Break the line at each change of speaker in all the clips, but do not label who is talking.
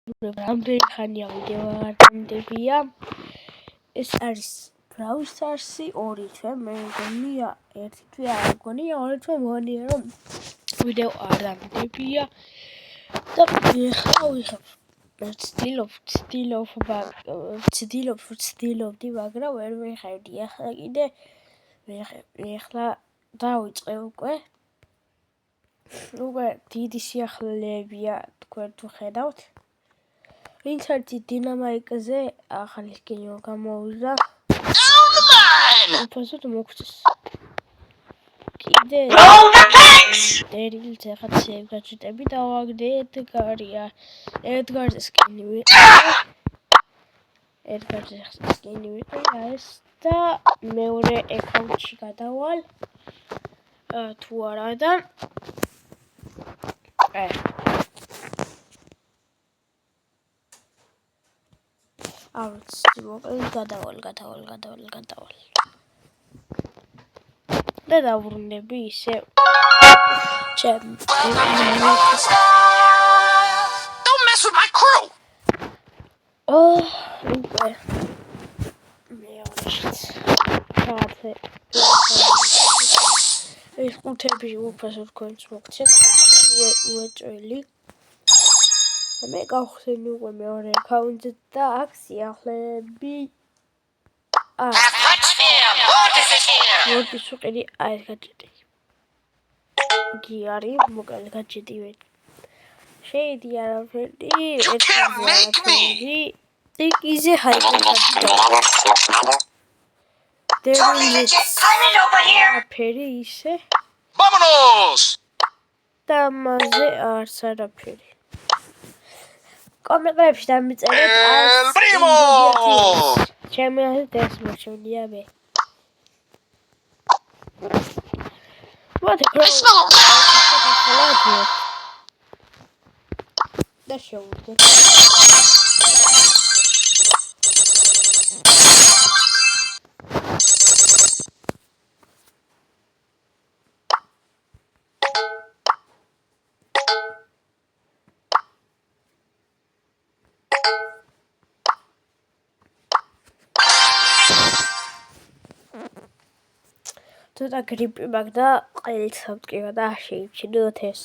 რამდენი ხანია ვიდეო აღარ ეს არის Brawl Stars-ი 2 თვე, მე მგონია 1 თვე არ მგონია 2 თვე მგონია რომ ვიდეო არ დამდებია და ეხლა ვიხებ ვცდილობდი, მაგრამ ვერ ვიხევდი. ახლა კიდე ეხლა დავიწყე უკვე დიდი სიახლეებია თქვენ თუ ხედავთ. ვინც ერთი დინამიკაზე ახალი სკინი გამოვიდა. უბრალოდ მოგწეს. კიდე ტერილს ახლა გაჩიტები დავაგდე ედგარზე სკინი ვიყიდა ეს და მეორე აკაუნტში გადავალ თუ არა და გადავალ და დავბრუნდები ისე
Don't mess with my crew.
უკვე მეორეშიც ეს ყუთები უფასოდ თქვენს მოგცემ უეჭველი მე გავხსენი უკვე მეორე აკაუნტზე და აქ სიახლეები მორდის უყიდი ეს გაჭედი გიარი მოკალე გაჭედი შეიდი არაფერი ტიკიზე არაფერი ისე
Vámonos!
და მასზე არც არაფერი კომენტებში დამიწერეთ
El primo!
ჩემი აზრით ეს მოჩვენია მე
I smell a rat!
და შევუდგე ცოტა გრიპი მაქვს და ყველით სამტკივა და შეიჩინოთ ეს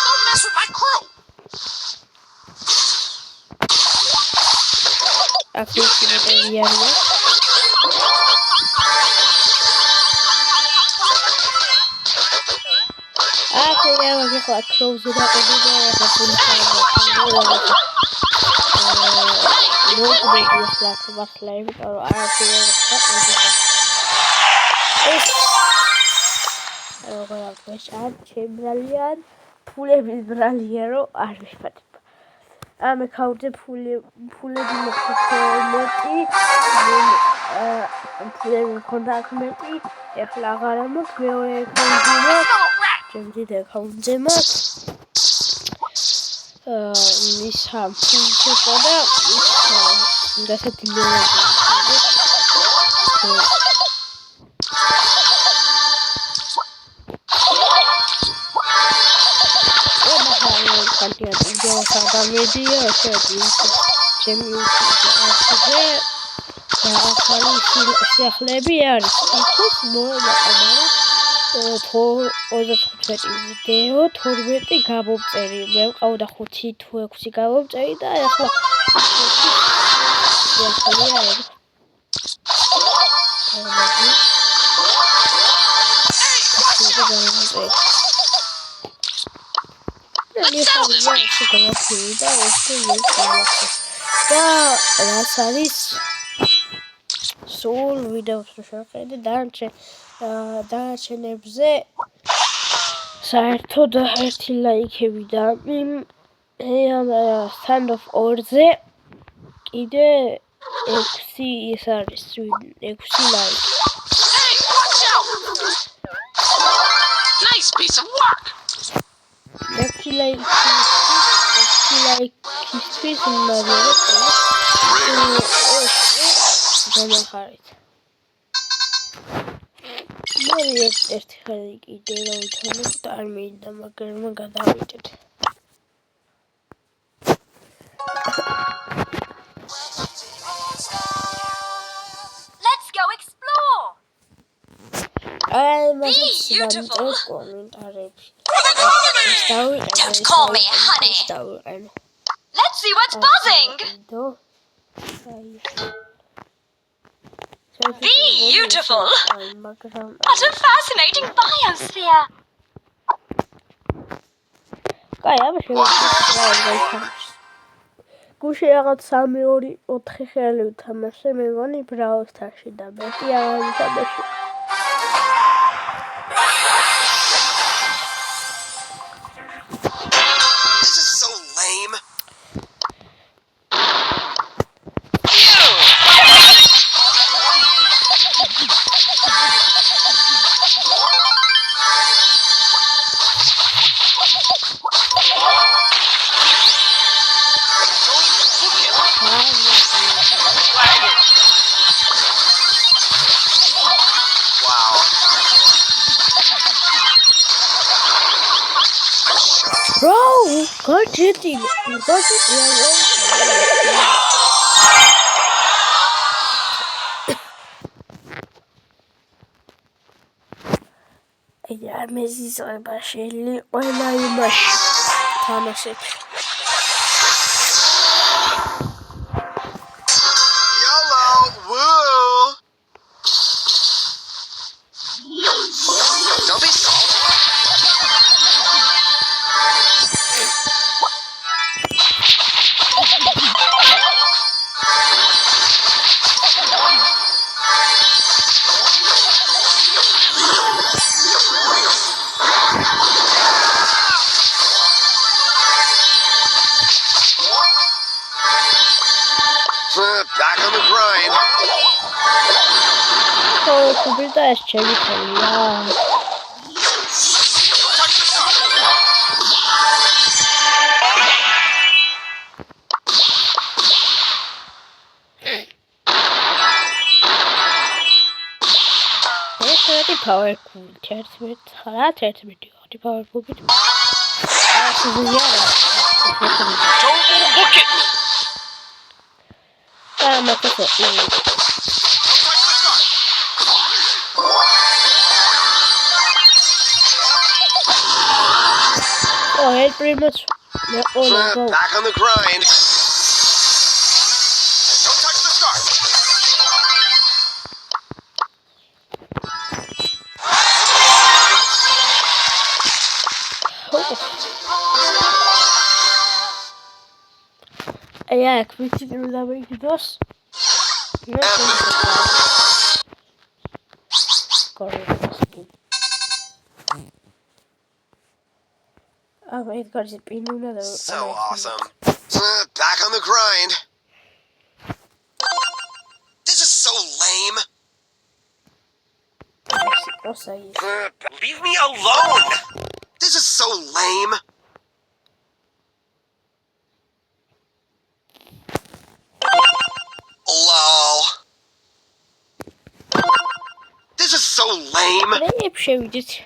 Don't mess with my crew!
ჩემბრალიან ფულების ბრალია რომ არ ვიფატებ ამ აკაუნტზე ფულები მოგხდები ფულები მქონდა აქ მეტი ეხლა აღარა მაქვს მეორე აკაუნტზე ჩემი აკაუნტზე მაქვს ის ფულები და გასათი მეორე გადამედია ესეთი ჩემი უცებ ახალი სიახლეები არის იქოს მოემაყარა 35 ვიდეო 12 გამომწერი მე მყავდა 5 თუ 6 გამომწერი და ახლა სიახლეა და რაც არის სულ ვიდეოს შევხედე დანარჩენებზე საერთოდ 1 ლაიქები და Stand of 2-ზე კიდე 6 ის არის 6 ლაიქი
Hey, watch out! Nice piece of work!
ლაიქისთვის მარიო გამახარით ერთი ხელი კიდე რა ვითვალოთ და არ მინდა მაგრამ გადავიდეთ.
Let's go explore.
Beautiful.
Don't call me honey. Let's see what's buzzing. Beautiful. What a fascinating biosphere.
გუშინ რაღაც 3-2-4 ხელი უთამაშე მეგონი Brawl Stars-ში და მეტი აღარ უთამაშე.
This is so lame.
Bro, got it. Ja, Messi soll wahrscheinlich einmal immer Thanos.
YOLO! Woo! Don't be salty. Back on the grind.
Oh, kupită eșcerică, ia. Este power cool, cerți mit, hala cerți mit, die power cool bit.
Don't look at me.
Ma cosa? Oh, hey, pretty much. Yeah, go.
Back on the grind. Don't touch the start.
Ja, ik weet niet hoe dat beetje was. Oh, wait, God, is it been another?
So awesome. Back on the grind. This is so lame. Leave me alone. This is so lame. LOL. This is so lame.
Ne hep şey vidět.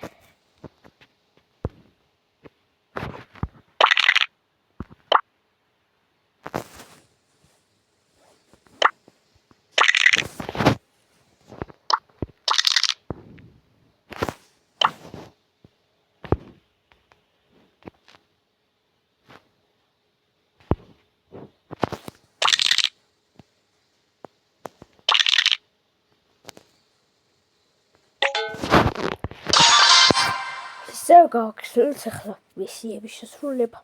So გააქვს ახლა მისიების შესრულება.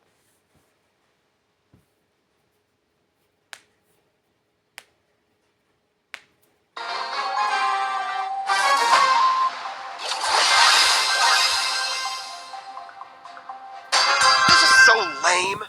This is so lame.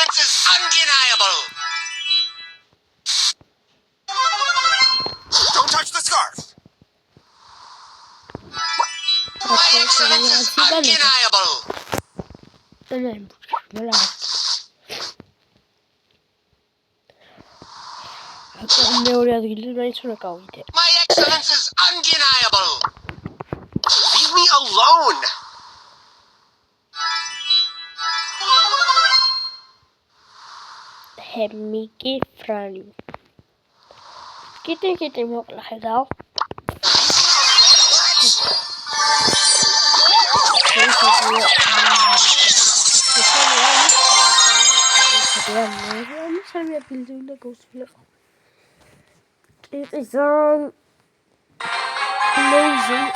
excellence is undeniable. Don't touch the scarf. My excellence is undeniable. My excellence is undeniable. Leave me alone.
Mickey Franny. Kitty mokla ხედავ. სამია ბილდინგი და გოსვლება. It is on amazing.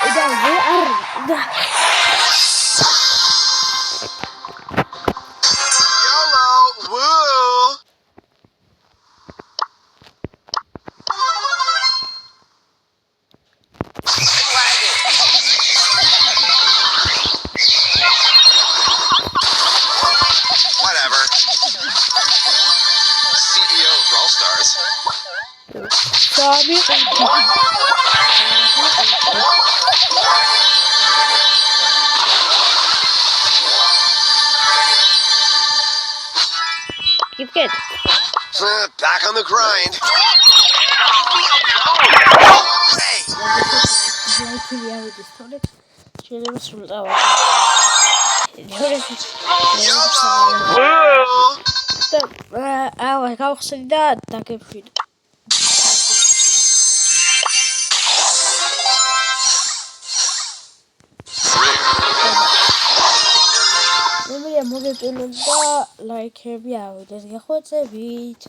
YOLO, woo. I'm lagging. Whatever. CEO of Brawl Stars.
Keep good.
Back on the grind.
მოგეწონებდა ლაიქები ავიდეს გეხვეწებით.